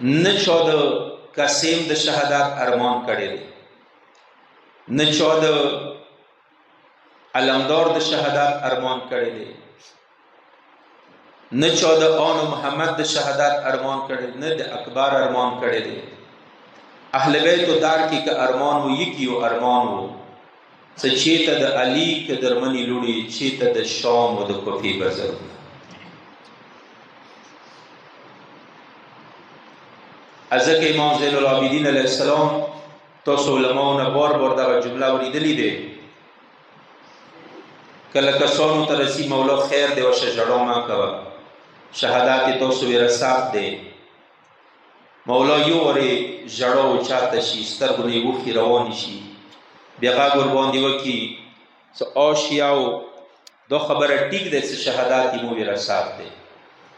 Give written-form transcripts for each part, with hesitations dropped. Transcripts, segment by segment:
نه چا د قاسم د شهادت ارمان کړی دی، نه چا د علمدار د شهادت ارمان کړی دی، نه چا د آن محمد د شهادت ارمان کړی، نه د اکبر ارمان کړی دی. اهل بیت دار کې که ارمان و یکیو ارمان و څه چېته د علي که درمنې لوړې چېته د شام و د کوفې بزرونه. ځکه امام زین العابدین علیه السلام تاسو علماو نه بار بار دغه جمله اورېدلې دی، کله کسانو ته رسي مولا خیر دی ورشه ژړا مه کوه، شهادت یې تاسو وراثت دی. مولا یو ورې ژړا اوچاته شي، سترګو نه یې اوښکې روانې شي، بیا غږ ورباندې وکړي څه آشیاو دا خبره ټیک دی چې شهادت یې مو وراثت دی.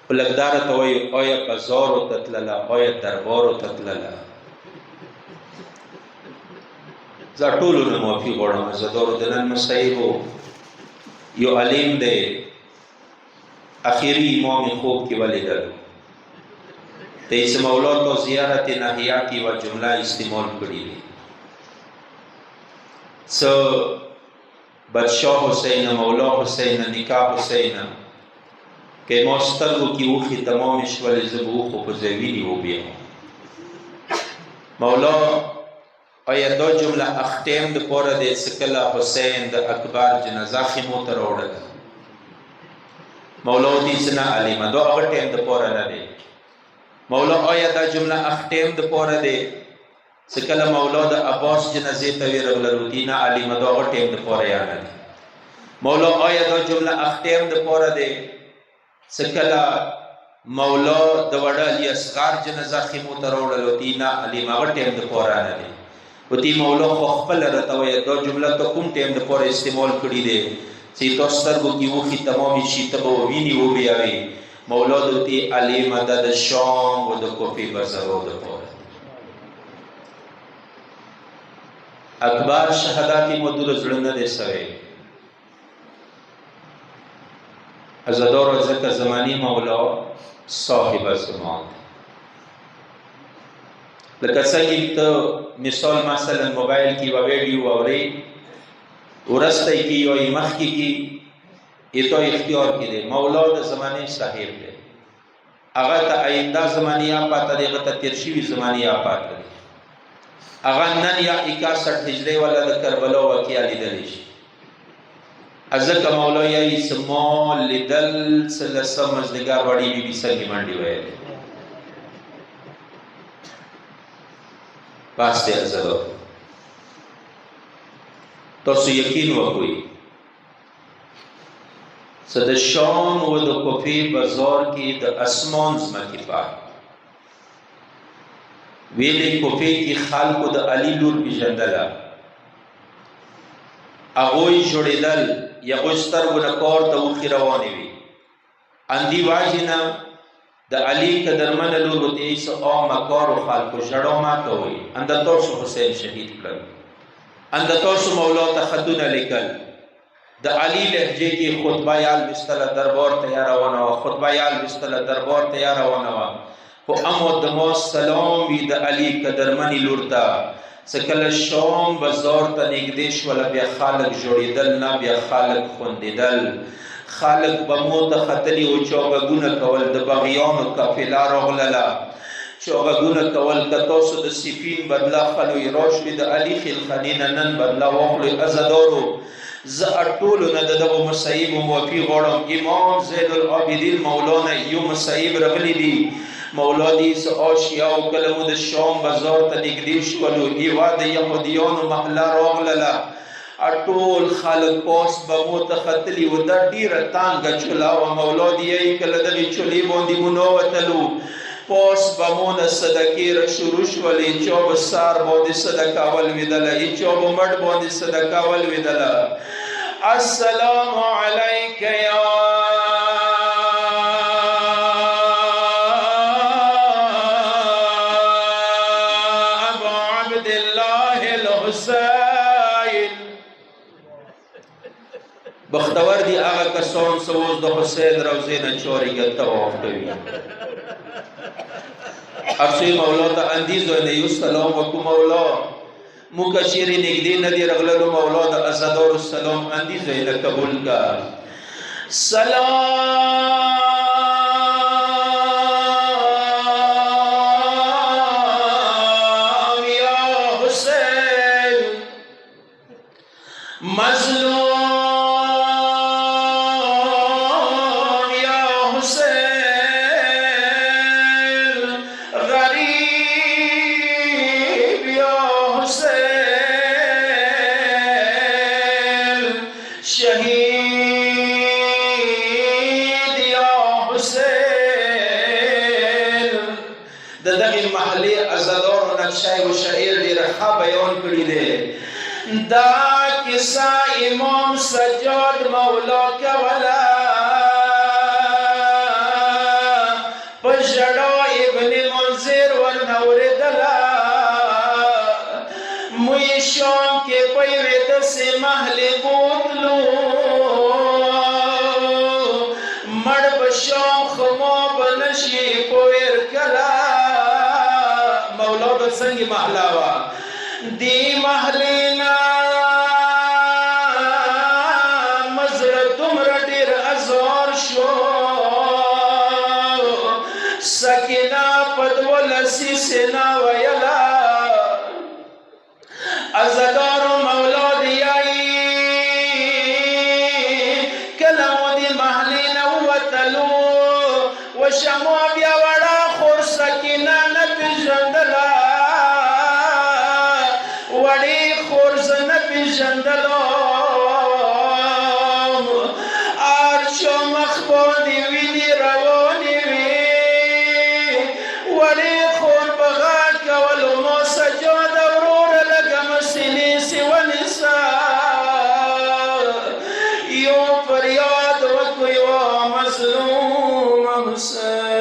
په لږداره ته وایي آیا بازارو ته تلله، آیا دربارو ته تلله. زه ټولو نه معافي غواړم، عزادارو د نن مصیبو یو علیم دی اخیری امام خوب کې ولیدل، رئیس مولا تو زیارت ناحیه کی و جمله استعمال کړي دي. څه بادشاه حسین، مولا حسین، نکاح حسین که ما سترګو کې اوښې تمامې شولې زه به اوښو په ځای وینې وبیم. مولا آیا دا جمله اختیم دپاره دی چې کله حسین د اکبر جنازه خیمو ته راوړله؟ مولا ورته چې نه علیمه دا هغه ټیم دپاره نه دی. مولا آیا دا جمله اختیم دپاره دی چې کله مولا د عباس جنازې ته ویرغلل؟ نه علیمه دا هغه ټیم دپاره یا نه دی. مولا آیا دا جمله اختیم دپاره دی چې کله مولا د وړه علي اصغر جنازه خیمو ته راوړل؟ نه علیمه هغه ټیم دپاره نه دی. وتی مولا خو خپله راته وایه دا جمله ته کوم ټیم دپاره استعمال کړي دی چې تا سترګو کې اوښې تمامې شي ته به وینې وبیاوې؟ مولا دوتی علیمه دا د شام و د کوفې بزرو دپاره. اکبر شهادت یې مو د زړه نه دی سوی. عزادارو ځکه زماني مولا صاحب زمان دی. لکه څنګه ته مثال مثلا موبایل کې یوه ویډیو اورې ورستی کې یا یې مخکې کې یې تا اختیار کې دی. مولا د زمانې صاحب دی، هغه ته آینده زمانې یا پاته دی، هغه ته تېر شوي زمانې یا پاته دی. هغه نن یا 61 هجري والا د کربلا واقعه لیدلی شي. ځکه مولا یایي چې ما لیدل څه لسم مازدیګر وړې بي بي څنګې منډې ویلې. بس دی عزادارو، تاسو یقین وکړئ چې د شام و د کوفې بازار کې د اسمان ځمکې فرق ویلې. کوفې کې خلکو د علي لور پېژندله، هغوی ژړېدل، هغوی سترګو نه کار ته اوښکې روانې وي. همدې وجې نه د علي که درمنه لور ورته یې څه عامه کارو خلکو ژړا مه کوئ. انده تاسو حسین شهید کړل، انده تاسو مولا ته خطونه لیکل. د علي لهجې کې خطبه یې الوستله دربار ته یې روانه وه، خطبه یې الوستله دربار ته یې روانه وه. خو امو د ما سلام وي د علي که درمنې لور ته چې کله شام بازار ته نږدې شوله بیا خلک ژړېدل نه بیا خلک خوندېدل. خلک به مو ته ختلي وو، چا غږونه کول، د بغیانو قافله راغلله، چا غږونه کول که تاسو د سیفین بدله خلوئ راشوئ د علي خیلخاني نه نن بدله واخلئ. عزادارو زه ټولو نه د دغو مصیبو معافي غواړم. امام زین العابدین مولانا یو مصیب رغلی دي. مولا دې څه آشیاو کله مو د شام بازار ته نږدې شولو، هېوا د یهودیانو محله راغلله، ټول خلک پاس به مو ته ختلي وو. دا ډېره تنګه چوله وه. مولا دې یایي کله دغې چولې باندې مو ننوتلو پاس به مو نه صدقې را شروع شولې. چا به سر باندې صدقه ولوېدله، چا به مټ باندې صدقه ولوېدله. السلام علیک یا ابا عبدالله الحسین. بختور دی هغه کسان چې اوس د حسین روضې نه چارېږي طواف کوي. ارسوی مولا ته اندیز و نه یو سلام وکو مولا موږ چیرې نږدې نه دی رغللو مولا د عزادارو سلام اندیز و نه قبول کا سلام یا حسین مظلوم یا حسین غریب یا حسین شهید یا حسین د دغه محلي عزادارو نقشه او شعر ډېر ښه بیان کړی دی دا کسا امام سجاد مولا کولا پژړو ابن منذر ورنوردلا موی شام کې پېوې د سمحل بوتلو مړ بشام خمو بنشي پویر کلا مولا د څنګه محلاوا دی محلینا سکینہ پدولسی سینا ویلا عزدارو مولا دیائی کلمو دی محلین وطلو وشمو بیا وڑا خور سکینہ نبی جندلا وڑی خورز نبی جندلو آرچو مخبو دی ویدی روانی وی ولی خور بغا کولو مو سجود ورور لگم سلیسی و نساء یو فریاد وکو یو مظلوم حسین